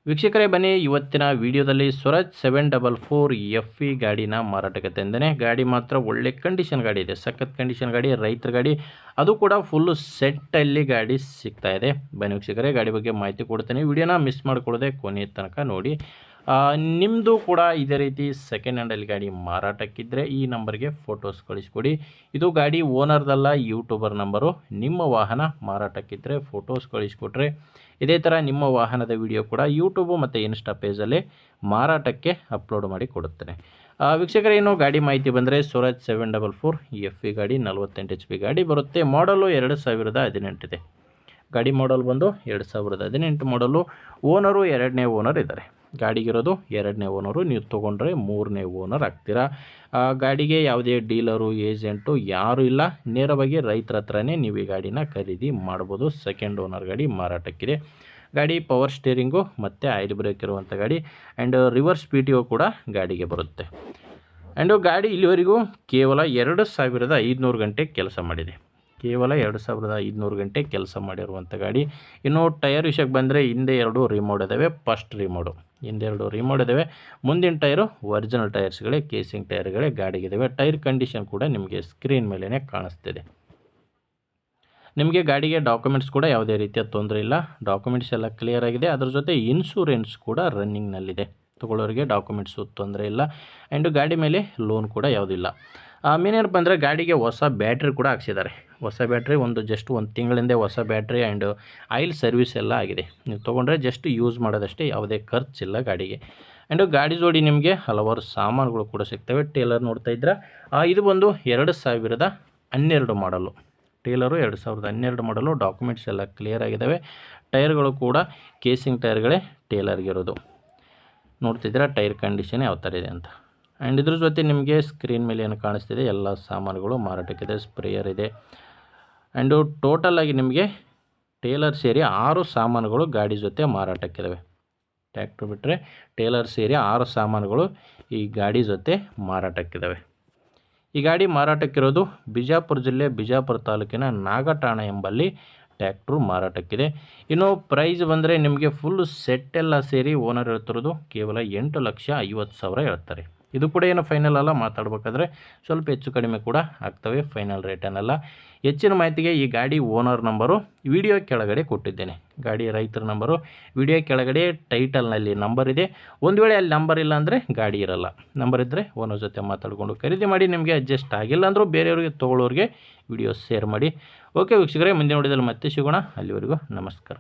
ವೀಕ್ಷಕರೇ ಬನ್ನಿ, ಇವತ್ತಿನ ವಿಡಿಯೋದಲ್ಲಿ ಸ್ವರಾಜ್ 744 FE ಗಾಡಿನ ಮಾರಾಟಕ್ಕೆ ತಂದೇನೆ. ಗಾಡಿ ಮಾತ್ರ ಒಳ್ಳೆ ಕಂಡೀಷನ್ ಗಾಡಿ ಇದೆ, ಸಖತ್ ಕಂಡೀಷನ್ ಗಾಡಿ, ರೈತರ ಗಾಡಿ, ಅದು ಕೂಡ ಫುಲ್ಲು ಸೆಟ್ಟಲ್ಲಿ ಗಾಡಿ ಸಿಗ್ತಾ ಇದೆ. ಬನ್ನಿ ವೀಕ್ಷಕರೇ, ಗಾಡಿ ಬಗ್ಗೆ ಮಾಹಿತಿ ಕೊಡ್ತೇನೆ. ವಿಡಿಯೋನ ಮಿಸ್ ಮಾಡಿಕೊಳ್ಳದೆ ಕೊನೆಯ ತನಕ ನೋಡಿ. ನಿಮ್ಮದು ಕೂಡ ಇದೇ ರೀತಿ ಸೆಕೆಂಡ್ ಹ್ಯಾಂಡಲ್ಲಿ ಗಾಡಿ ಮಾರಾಟಕ್ಕಿದ್ದರೆ ಈ ನಂಬರ್ಗೆ ಫೋಟೋಸ್ ಕಳಿಸ್ಕೊಡಿ. ಇದು ಗಾಡಿ ಓನರ್ದಲ್ಲ, ಯೂಟ್ಯೂಬರ್ ನಂಬರು. ನಿಮ್ಮ ವಾಹನ ಮಾರಾಟಕ್ಕಿದ್ದರೆ ಫೋಟೋಸ್ ಕಳಿಸ್ಕೊಟ್ರೆ ಇದೇ ಥರ ನಿಮ್ಮ ವಾಹನದ ವಿಡಿಯೋ ಕೂಡ ಯೂಟ್ಯೂಬು ಮತ್ತು ಇನ್ಸ್ಟಾ ಪೇಜಲ್ಲಿ ಮಾರಾಟಕ್ಕೆ ಅಪ್ಲೋಡ್ ಮಾಡಿ ಕೊಡುತ್ತೇನೆ. ವೀಕ್ಷಕರೇನು ಗಾಡಿ ಮಾಹಿತಿ ಬಂದರೆ ಸ್ವರಾಜ್ 744 FE ಗಾಡಿ 48 HP ಗಾಡಿ ಬರುತ್ತೆ. ಮಾಡಲು 2018 ಇದೆ. ಗಾಡಿ ಮಾಡಲ್ ಬಂದು 2018 ಮಾಡಲು. ಓನರು 2ನೇ ಓನರ್ ಇದ್ದಾರೆ. ಗಾಡಿಗಿರೋದು 2ನೇ ಓನರು. ನೀವು ತೊಗೊಂಡ್ರೆ 3ನೇ ಓನರ್ ಆಗ್ತೀರಾ. ಗಾಡಿಗೆ ಯಾವುದೇ ಡೀಲರು, ಏಜೆಂಟು ಯಾರೂ ಇಲ್ಲ. ನೇರವಾಗಿ ರೈತರ ಹತ್ರನೇ ನೀವು ಈ ಗಾಡಿನ ಖರೀದಿ ಮಾಡ್ಬೋದು. ಸೆಕೆಂಡ್ ಓನರ್ ಗಾಡಿ ಮಾರಾಟಕ್ಕಿದೆ. ಗಾಡಿ ಪವರ್ ಸ್ಟೇರಿಂಗು ಮತ್ತು ಆಯಿಲ್ ಬ್ರೇಕ್ ಇರುವಂಥ ಗಾಡಿ, ಆ್ಯಂಡ್ ರಿವರ್ಸ್ PTO ಕೂಡ ಗಾಡಿಗೆ ಬರುತ್ತೆ. ಆ್ಯಂಡು ಗಾಡಿ ಇಲ್ಲಿವರೆಗೂ ಕೇವಲ 2500 ಗಂಟೆ ಕೆಲಸ ಮಾಡಿದೆ. ಕೇವಲ 2500 ಗಂಟೆ ಕೆಲಸ ಮಾಡಿರುವಂಥ ಗಾಡಿ. ಇನ್ನು ಟೈರ್ ವಿಷಯಕ್ಕೆ ಬಂದರೆ ಹಿಂದೆ 2 ರಿಮೋಡ್ ಇದ್ದಾವೆ. ಫಸ್ಟ್ ರಿಮೋಡು, ಹಿಂದೆ 2 ರಿಮೋಡ್ ಇದ್ದಾವೆ. ಮುಂದಿನ ಟೈರು ಒರಿಜಿನಲ್ ಟೈರ್ಸ್ಗಳೇ, ಕೇಸಿಂಗ್ ಟೈರ್ಗಳೇ ಗಾಡಿಗಿದ್ದಾವೆ. ಟೈರ್ ಕಂಡೀಷನ್ ಕೂಡ ನಿಮಗೆ ಸ್ಕ್ರೀನ್ ಮೇಲೇ ಕಾಣಿಸ್ತಿದೆ. ನಿಮಗೆ ಗಾಡಿಗೆ ಡಾಕ್ಯುಮೆಂಟ್ಸ್ ಕೂಡ ಯಾವುದೇ ರೀತಿಯ ತೊಂದರೆ ಇಲ್ಲ. ಡಾಕ್ಯುಮೆಂಟ್ಸ್ ಎಲ್ಲ ಕ್ಲಿಯರ್ ಆಗಿದೆ. ಅದ್ರ ಜೊತೆ ಇನ್ಶೂರೆನ್ಸ್ ಕೂಡ ರನ್ನಿಂಗ್ನಲ್ಲಿದೆ. ತೊಗೊಳ್ಳೋರಿಗೆ ಡಾಕ್ಯುಮೆಂಟ್ಸು ತೊಂದರೆ ಇಲ್ಲ. ಆ್ಯಂಡ್ ಗಾಡಿ ಮೇಲೆ ಲೋನ್ ಕೂಡ ಯಾವುದಿಲ್ಲ. ಮೇನೇನು ಬಂದರೆ ಗಾಡಿಗೆ ಹೊಸ ಬ್ಯಾಟ್ರಿ ಕೂಡ ಹಾಕ್ಸಿದ್ದಾರೆ. ಹೊಸ ಬ್ಯಾಟ್ರಿ ಜಸ್ಟ್ ಒಂದು ತಿಂಗಳಿಂದ ಹೊಸ ಬ್ಯಾಟ್ರಿ ಆ್ಯಂಡ್ ಆಯಿಲ್ ಸರ್ವಿಸ್ ಎಲ್ಲ ಆಗಿದೆ. ನೀವು ತೊಗೊಂಡ್ರೆ ಜಸ್ಟ್ ಯೂಸ್ ಮಾಡೋದಷ್ಟೇ, ಯಾವುದೇ ಖರ್ಚಿಲ್ಲ ಗಾಡಿಗೆ. ಆ್ಯಂಡ್ ಗಾಡಿ ಜೋಡಿ ನಿಮಗೆ ಹಲವಾರು ಸಾಮಾನುಗಳು ಕೂಡ ಸಿಗ್ತವೆ. ಟೇಲರ್ ನೋಡ್ತಾ ಇದ್ರೆ ಇದು ಬಂದು 2012 ಮಾಡಲು. ಟೇಲರು 2012 ಮಾಡಲು. ಡಾಕ್ಯುಮೆಂಟ್ಸ್ ಎಲ್ಲ ಕ್ಲಿಯರ್ ಆಗಿದ್ದಾವೆ. ಟೈರ್ಗಳು ಕೂಡ ಕೇಸಿಂಗ್ ಟೈರ್ಗಳೇ ಟೇಲರ್ಗಿರೋದು. ನೋಡ್ತಿದ್ದೀರಾ ಟೈರ್ ಕಂಡೀಷನ್ ಯಾವ ಥರ ಇದೆ ಅಂತ. ಆ್ಯಂಡ್ ಇದ್ರ ಜೊತೆ ನಿಮಗೆ ಸ್ಕ್ರೀನ್ ಮೇಲೆ ಏನು ಕಾಣಿಸ್ತಿದೆ ಎಲ್ಲ ಸಾಮಾನುಗಳು ಮಾರಾಟಕ್ಕಿದೆ. ಸ್ಪ್ರೇಯರ್ ಇದೆ. ಆ್ಯಂಡು ಟೋಟಲಾಗಿ ನಿಮಗೆ ಟೇಲರ್ ಸೇರಿ 6 ಸಾಮಾನುಗಳು ಗಾಡಿ ಜೊತೆ ಮಾರಾಟಕ್ಕಿದ್ದಾವೆ. ಟ್ಯಾಕ್ಟ್ರು ಬಿಟ್ಟರೆ ಟೇಲರ್ ಸೇರಿ 6 ಸಾಮಾನುಗಳು ಈ ಗಾಡಿ ಜೊತೆ ಮಾರಾಟಕ್ಕಿದ್ದಾವೆ. ಈ ಗಾಡಿ ಮಾರಾಟಕ್ಕಿರೋದು ಬಿಜಾಪುರ ಜಿಲ್ಲೆ, ಬಿಜಾಪುರ ತಾಲೂಕಿನ ನಾಗಠಾಣ ಎಂಬಲ್ಲಿ ಟ್ಯಾಕ್ಟ್ರು ಮಾರಾಟಕ್ಕಿದೆ. ಇನ್ನು ಪ್ರೈಸ್ ಬಂದರೆ ನಿಮಗೆ ಫುಲ್ ಸೆಟ್ಟೆಲ್ಲ ಸೇರಿ ಓನರ್ ಹೇಳ್ತಿರೋದು ಕೇವಲ 8,50,000 ಹೇಳ್ತಾರೆ. ಇದು ಕೂಡ ಏನು ಫೈನಲ್ ಅಲ್ಲ, ಮಾತಾಡಬೇಕಾದ್ರೆ ಸ್ವಲ್ಪ ಹೆಚ್ಚು ಕಡಿಮೆ ಕೂಡ ಆಗ್ತವೆ, ಫೈನಲ್ ರೇಟ್ ಏನಲ್ಲ. ಹೆಚ್ಚಿನ ಮಾಹಿತಿಗೆ ಈ ಗಾಡಿ ಓನರ್ ನಂಬರು ವಿಡಿಯೋ ಕೆಳಗಡೆ ಕೊಟ್ಟಿದ್ದೇನೆ. ಗಾಡಿ ರೈತರ ನಂಬರು ವಿಡಿಯೋ ಕೆಳಗಡೆ ಟೈಟಲ್ನಲ್ಲಿ ನಂಬರ್ ಇದೆ. ಒಂದು ವೇಳೆ ಅಲ್ಲಿ ನಂಬರ್ ಇಲ್ಲ ಅಂದರೆ ಗಾಡಿ ಇರಲ್ಲ. ನಂಬರ್ ಇದ್ದರೆ ಓನರ್ ಜೊತೆ ಮಾತಾಡಿಕೊಂಡು ಖರೀದಿ ಮಾಡಿ. ನಿಮಗೆ ಅಡ್ಜಸ್ಟ್ ಆಗಿಲ್ಲ ಅಂದರೂ ಬೇರೆಯವರಿಗೆ ತೊಗೊಳ್ಳೋರಿಗೆ ವಿಡಿಯೋ ಶೇರ್ ಮಾಡಿ. ಓಕೆ ವೀಕ್ಷಕರೇ, ಮುಂದಿನ ವಿಡಿಯೋದಲ್ಲಿ ಮತ್ತೆ ಸಿಗೋಣ. ಅಲ್ಲಿವರೆಗೂ ನಮಸ್ಕಾರ.